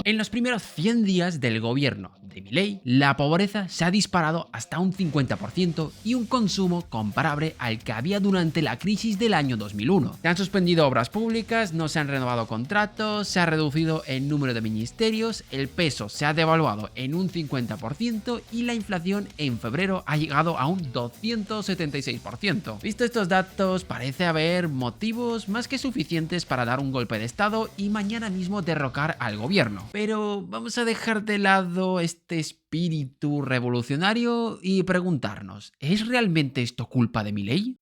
En los primeros 100 días del gobierno de Milei, la pobreza se ha disparado hasta un 50% y un consumo comparable al que había durante la crisis del año 2001. Se han suspendido obras públicas, no se han renovado contratos, se ha reducido el número de ministerios, el peso se ha devaluado en un 50% y la inflación en febrero ha llegado a un 276%. Visto estos datos, parece haber motivos más que suficientes para dar un golpe de estado y mañana mismo derrocar al gobierno. Pero vamos a dejar de lado este espíritu revolucionario y preguntarnos, ¿es realmente esto culpa de Milei?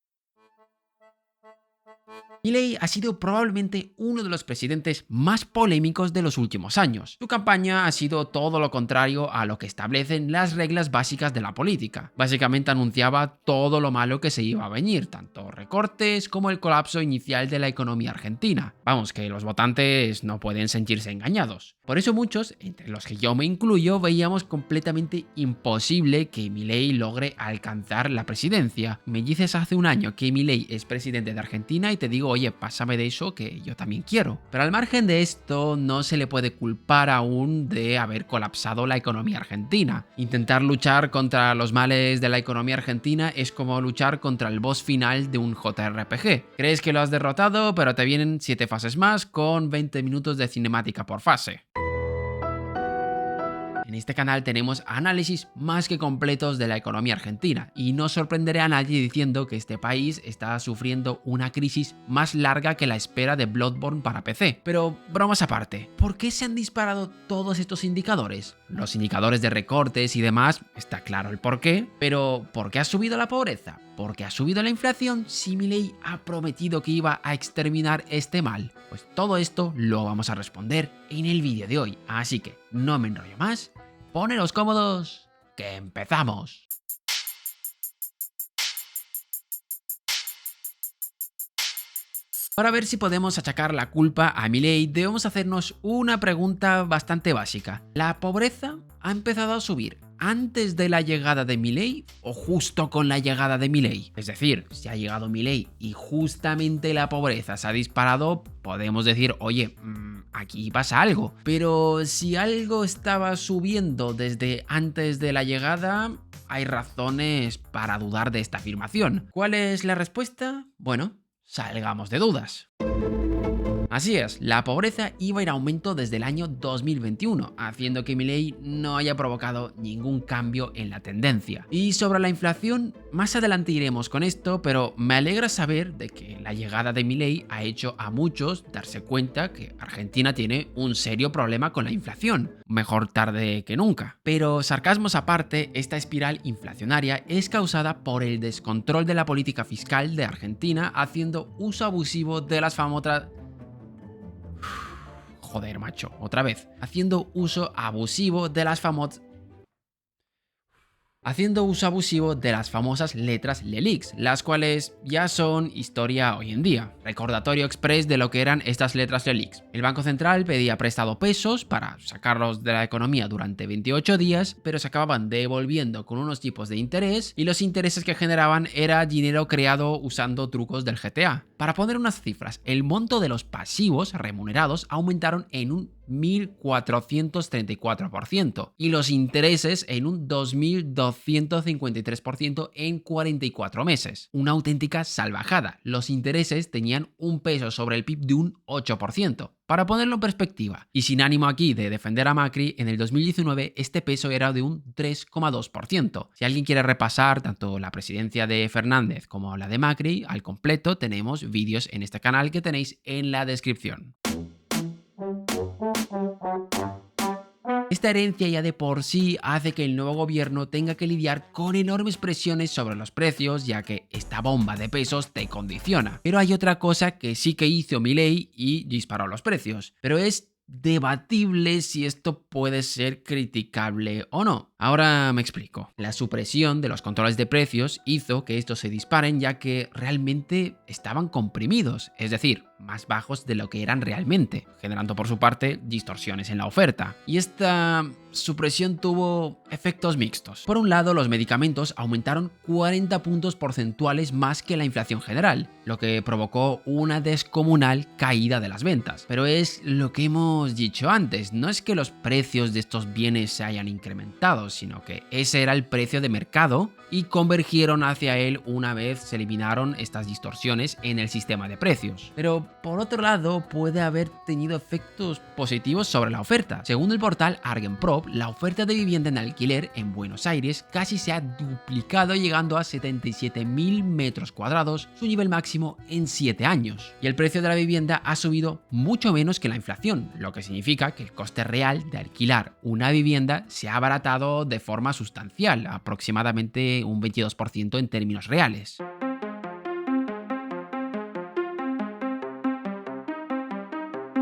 Milei ha sido probablemente uno de los presidentes más polémicos de los últimos años. Su campaña ha sido todo lo contrario a lo que establecen las reglas básicas de la política. Básicamente anunciaba todo lo malo que se iba a venir, tanto recortes como el colapso inicial de la economía argentina. Vamos, que los votantes no pueden sentirse engañados. Por eso muchos, entre los que yo me incluyo, veíamos completamente imposible que Milei logre alcanzar la presidencia. Me dices hace un año que Milei es presidente de Argentina y te digo, oye, pásame de eso que yo también quiero. Pero al margen de esto, no se le puede culpar aún de haber colapsado la economía argentina. Intentar luchar contra los males de la economía argentina es como luchar contra el boss final de un JRPG. Crees que lo has derrotado, pero te vienen 7 fases más con 20 minutos de cinemática por fase. En este canal tenemos análisis más que completos de la economía argentina y no sorprenderé a nadie diciendo que este país está sufriendo una crisis más larga que la espera de Bloodborne para PC. Pero bromas aparte, ¿por qué se han disparado todos estos indicadores? Los indicadores de recortes y demás, está claro el por qué, pero ¿por qué ha subido la pobreza? ¿Por qué ha subido la inflación si Milei ha prometido que iba a exterminar este mal? Pues todo esto lo vamos a responder en el vídeo de hoy, así que no me enrollo más. Poneros cómodos, que empezamos. Para ver si podemos achacar la culpa a Milei, debemos hacernos una pregunta bastante básica. ¿La pobreza ha empezado a subir antes de la llegada de Milei o justo con la llegada de Milei? Es decir, si ha llegado Milei y justamente la pobreza se ha disparado, podemos decir, oye, aquí pasa algo. Pero si algo estaba subiendo desde antes de la llegada, hay razones para dudar de esta afirmación. ¿Cuál es la respuesta? Bueno, salgamos de dudas. Así es, la pobreza iba en aumento desde el año 2021, haciendo que Milei no haya provocado ningún cambio en la tendencia. Y sobre la inflación, más adelante iremos con esto, pero me alegra saber de que la llegada de Milei ha hecho a muchos darse cuenta que Argentina tiene un serio problema con la inflación. Mejor tarde que nunca. Pero sarcasmos aparte, esta espiral inflacionaria es causada por el descontrol de la política fiscal de Argentina, haciendo uso abusivo de las famosas... Joder, macho, otra vez. Haciendo uso abusivo de las famosas letras LELIQs, las cuales ya son historia hoy en día. Recordatorio express de lo que eran estas letras LELIQs. El Banco Central pedía prestado pesos para sacarlos de la economía durante 28 días, pero se acababan devolviendo con unos tipos de interés y los intereses que generaban era dinero creado usando trucos del GTA. Para poner unas cifras, el monto de los pasivos remunerados aumentaron en un 1.434% y los intereses en un 2.253% en 44 meses. Una auténtica salvajada. Los intereses tenían un peso sobre el PIB de un 8%. Para ponerlo en perspectiva, y sin ánimo aquí de defender a Macri, en el 2019 este peso era de un 3,2%. Si alguien quiere repasar tanto la presidencia de Fernández como la de Macri, al completo tenemos vídeos en este canal que tenéis en la descripción. Esta herencia ya de por sí hace que el nuevo gobierno tenga que lidiar con enormes presiones sobre los precios, ya que esta bomba de pesos te condiciona. Pero hay otra cosa que sí que hizo Milei y disparó los precios, pero es debatible si esto puede ser criticable o no. Ahora me explico. La supresión de los controles de precios hizo que estos se disparen ya que realmente estaban comprimidos, es decir, más bajos de lo que eran realmente, generando por su parte distorsiones en la oferta. Y esta supresión tuvo efectos mixtos. Por un lado, los medicamentos aumentaron 40 puntos porcentuales más que la inflación general, lo que provocó una descomunal caída de las ventas. Pero es lo que hemos dicho antes, no es que los precios de estos bienes se hayan incrementado, sino que ese era el precio de mercado y convergieron hacia él una vez se eliminaron estas distorsiones en el sistema de precios. Pero por otro lado, puede haber tenido efectos positivos sobre la oferta. Según el portal Argenprop, la oferta de vivienda en alquiler en Buenos Aires casi se ha duplicado, llegando a 77.000 metros cuadrados, su nivel máximo en 7 años. Y el precio de la vivienda ha subido mucho menos que la inflación, lo que significa que el coste real de alquilar una vivienda se ha abaratado de forma sustancial, aproximadamente un 22% en términos reales.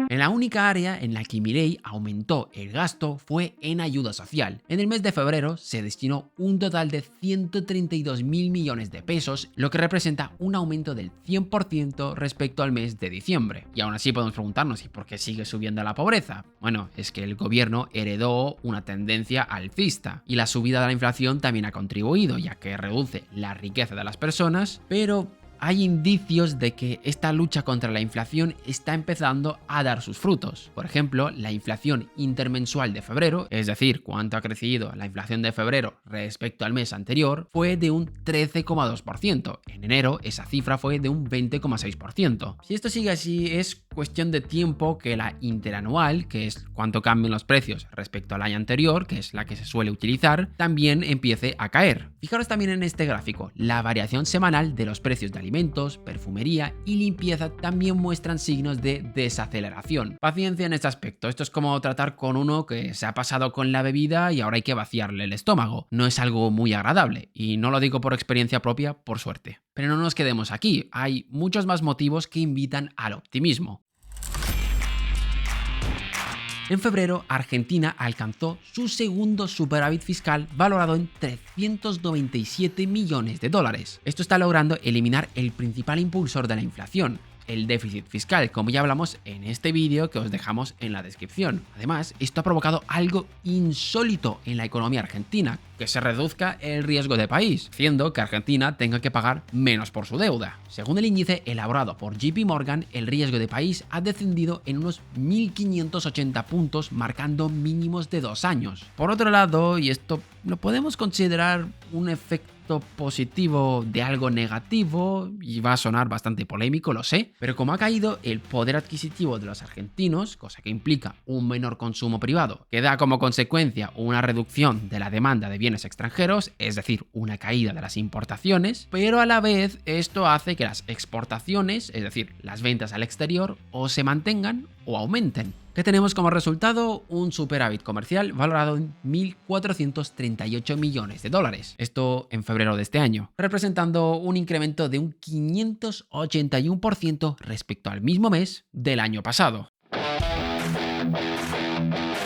En la única área en la que Milei aumentó el gasto fue en ayuda social. En el mes de febrero se destinó un total de 132.000 millones de pesos, lo que representa un aumento del 100% respecto al mes de diciembre. Y aún así podemos preguntarnos, ¿y por qué sigue subiendo la pobreza? Bueno, es que el gobierno heredó una tendencia alcista y la subida de la inflación también ha contribuido, ya que reduce la riqueza de las personas, pero hay indicios de que esta lucha contra la inflación está empezando a dar sus frutos. Por ejemplo, la inflación intermensual de febrero, es decir, cuánto ha crecido la inflación de febrero respecto al mes anterior, fue de un 13,2%. En enero esa cifra fue de un 20,6%. Si esto sigue así, es cuestión de tiempo que la interanual, que es cuánto cambian los precios respecto al año anterior, que es la que se suele utilizar, también empiece a caer. Fijaros también en este gráfico, la variación semanal de los precios de alimentos, perfumería y limpieza también muestran signos de desaceleración. Paciencia en este aspecto, esto es como tratar con uno que se ha pasado con la bebida y ahora hay que vaciarle el estómago. No es algo muy agradable, y no lo digo por experiencia propia, por suerte. Pero no nos quedemos aquí, hay muchos más motivos que invitan al optimismo. En febrero, Argentina alcanzó su segundo superávit fiscal valorado en 397 millones de dólares. Esto está logrando eliminar el principal impulsor de la inflación, el déficit fiscal, como ya hablamos en este vídeo que os dejamos en la descripción. Además, esto ha provocado algo insólito en la economía argentina, que se reduzca el riesgo de país, haciendo que Argentina tenga que pagar menos por su deuda. Según el índice elaborado por JP Morgan, el riesgo de país ha descendido en unos 1.580 puntos, marcando mínimos de 2 años. Por otro lado, y esto lo podemos considerar un efecto positivo de algo negativo, y va a sonar bastante polémico, lo sé, pero como ha caído el poder adquisitivo de los argentinos, cosa que implica un menor consumo privado, que da como consecuencia una reducción de la demanda de bienes extranjeros, es decir, una caída de las importaciones, pero a la vez esto hace que las exportaciones, es decir, las ventas al exterior, o se mantengan o aumenten. ¿Qué tenemos como resultado? Un superávit comercial valorado en 1.438 millones de dólares. Esto en febrero de este año, representando un incremento de un 581% respecto al mismo mes del año pasado.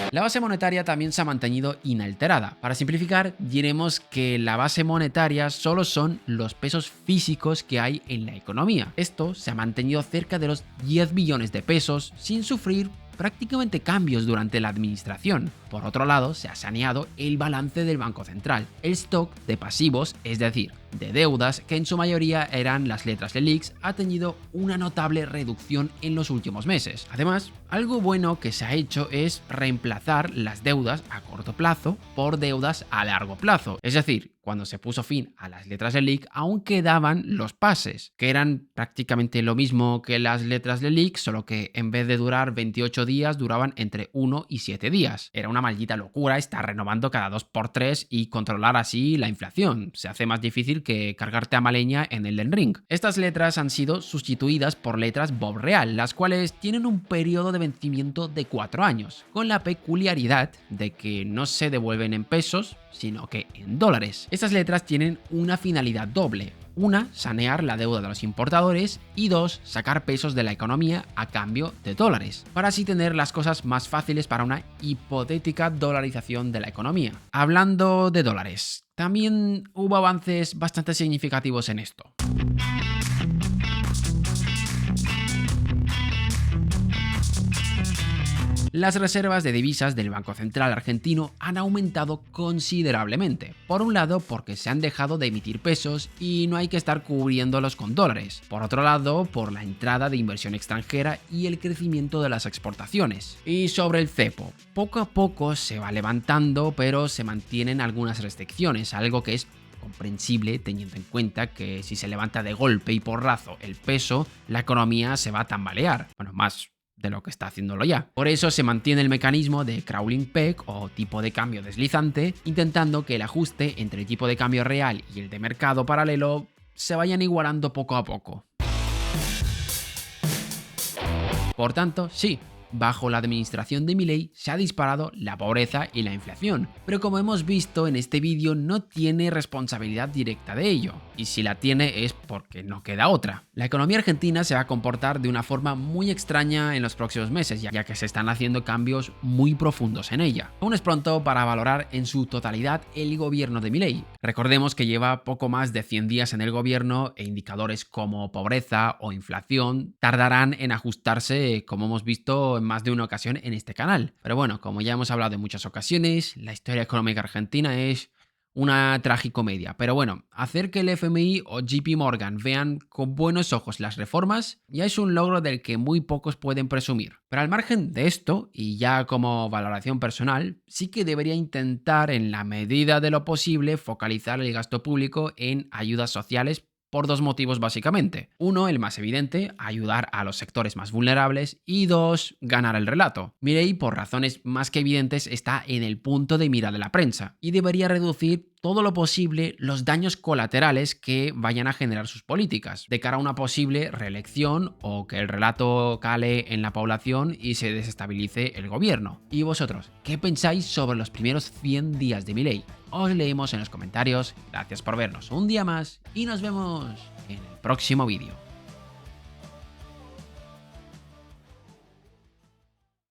La base monetaria también se ha mantenido inalterada. Para simplificar, diremos que la base monetaria solo son los pesos físicos que hay en la economía. Esto se ha mantenido cerca de los 10 billones de pesos sin sufrir prácticamente cambios durante la administración. Por otro lado, se ha saneado el balance del Banco Central, el stock de pasivos, es decir, de deudas, que en su mayoría eran las letras LELIQs, ha tenido una notable reducción en los últimos meses. Además, algo bueno que se ha hecho es reemplazar las deudas a corto plazo por deudas a largo plazo. Es decir, cuando se puso fin a las letras LELIQ, aún quedaban los pases, que eran prácticamente lo mismo que las letras LELIQ, solo que en vez de durar 28 días, duraban entre 1 y 7 días. Era una maldita locura estar renovando cada 2x3 y controlar así la inflación. Se hace más difícil que cargarte a Maleña en Elden Ring. Estas letras han sido sustituidas por letras Bob Real, las cuales tienen un periodo de vencimiento de 4 años, con la peculiaridad de que no se devuelven en pesos, sino que en dólares. Estas letras tienen una finalidad doble. Una, sanear la deuda de los importadores, y dos, sacar pesos de la economía a cambio de dólares, para así tener las cosas más fáciles para una hipotética dolarización de la economía. Hablando de dólares, también hubo avances bastante significativos en esto. Las reservas de divisas del Banco Central argentino han aumentado considerablemente. Por un lado, porque se han dejado de emitir pesos y no hay que estar cubriéndolos con dólares. Por otro lado, por la entrada de inversión extranjera y el crecimiento de las exportaciones. Y sobre el cepo, poco a poco se va levantando, pero se mantienen algunas restricciones, algo que es comprensible teniendo en cuenta que si se levanta de golpe y porrazo el peso, la economía se va a tambalear. Bueno, más de lo que está haciéndolo ya. Por eso se mantiene el mecanismo de crawling peg o tipo de cambio deslizante, intentando que el ajuste entre el tipo de cambio real y el de mercado paralelo se vayan igualando poco a poco. Por tanto, sí, bajo la administración de Milei se ha disparado la pobreza y la inflación, pero como hemos visto en este vídeo no tiene responsabilidad directa de ello, y si la tiene es porque no queda otra. La economía argentina se va a comportar de una forma muy extraña en los próximos meses, ya que se están haciendo cambios muy profundos en ella. Aún es pronto para valorar en su totalidad el gobierno de Milei. Recordemos que lleva poco más de 100 días en el gobierno e indicadores como pobreza o inflación tardarán en ajustarse, como hemos visto en más de una ocasión en este canal. Pero bueno, como ya hemos hablado en muchas ocasiones, la historia económica argentina es una tragicomedia. Pero bueno, hacer que el FMI o JP Morgan vean con buenos ojos las reformas ya es un logro del que muy pocos pueden presumir. Pero al margen de esto, y ya como valoración personal, sí que debería intentar en la medida de lo posible focalizar el gasto público en ayudas sociales por dos motivos básicamente. Uno, el más evidente, ayudar a los sectores más vulnerables, y dos, ganar el relato. Milei, por razones más que evidentes, está en el punto de mira de la prensa y debería reducir todo lo posible los daños colaterales que vayan a generar sus políticas, de cara a una posible reelección o que el relato cale en la población y se desestabilice el gobierno. ¿Y vosotros, qué pensáis sobre los primeros 100 días de Milei? Os leemos en los comentarios. Gracias por vernos un día más y nos vemos en el próximo vídeo.